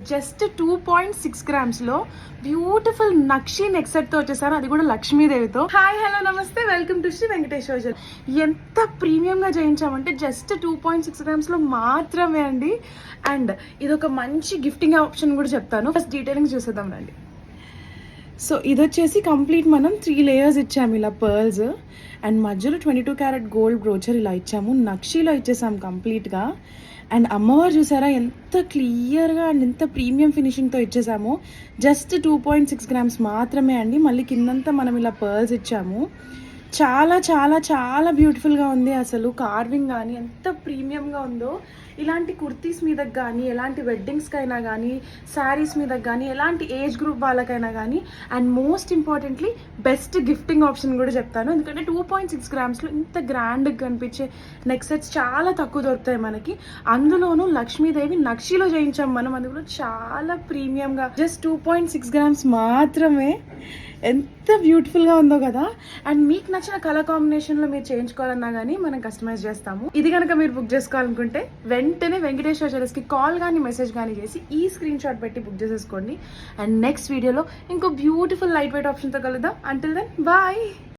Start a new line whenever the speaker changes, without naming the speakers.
Just 2.6 grams లో beautiful నక్షి neck set తో వచ్చేసారు, అది కూడా లక్ష్మీదేవితో. హాయ్ హలో నమస్తే, వెల్కమ్ టు శ్రీ వెంకటేశ్వర. ఎంత ప్రీమియం గా చేయించామంటే జస్ట్ 2.6 గ్రామ్స్ లో మాత్రమే అండి. అండ్ ఇది ఒక మంచి గిఫ్టింగ్ ఆప్షన్ కూడా చెప్తాను. ఫస్ట్ డీటెయిలింగ్ చూసేద్దాం రండి. సో ఇది వచ్చేసి కంప్లీట్ మనం 3 లేయర్స్ ఇచ్చాము ఇలా పర్ల్స్, అండ్ మధ్యలో 22 క్యారెట్ గోల్డ్ బ్రోచర్ ఇలా ఇచ్చాము, నక్షీలో ఇచ్చేసాము కంప్లీట్గా. అండ్ అమ్మవారు చూసారా ఎంత క్లియర్గా అండ్ ఎంత ప్రీమియం ఫినిషింగ్తో ఇచ్చేసాము. జస్ట్ 2.6 గ్రామ్స్ మాత్రమే అండి. మళ్ళీ కిందంతా మనం ఇలా పర్ల్స్ ఇచ్చాము. చాలా చాలా చాలా బ్యూటిఫుల్గా ఉంది. అసలు కార్వింగ్ కానీ ఎంత ప్రీమియంగా ఉందో. ఇలాంటి కుర్తీస్ మీదకి కానీ, ఎలాంటి వెడ్డింగ్స్కి అయినా కానీ, శారీస్ మీదకి కానీ, ఎలాంటి ఏజ్ గ్రూప్ వాళ్ళకైనా కానీ, and most importantly best gifting option కూడా చెప్తాను. ఎందుకంటే 2.6 గ్రామ్స్లో ఇంత గ్రాండ్గా కనిపించే నెక్ సెట్స్ చాలా తక్కువ దొరుకుతాయి మనకి. అందులోనూ లక్ష్మీదేవి నక్షిలో చేయించాం మనం, అది కూడా చాలా ప్రీమియంగా. జస్ట్ 2.6 గ్రామ్స్ మాత్రమే. ఎంత బ్యూటిఫుల్గా ఉందో కదా. అండ్ మీకు నచ్చిన కలర్ కాంబినేషన్లో మీరు చేయించుకోవాలన్నా కానీ మనం కస్టమైజ్ చేస్తాము. ఇది కనుక మీరు బుక్ చేసుకోవాలనుకుంటే వెంటనే వెంకటేశ్వర జ్యువెలర్స్కి కాల్ కానీ మెసేజ్ కానీ చేసి ఈ స్క్రీన్ షాట్ పెట్టి బుక్ చేసేసుకోండి. అండ్ నెక్స్ట్ వీడియోలో ఇంకో బ్యూటిఫుల్ లైట్ వెయిట్ ఆప్షన్తో కలుద్దాం. Until then bye.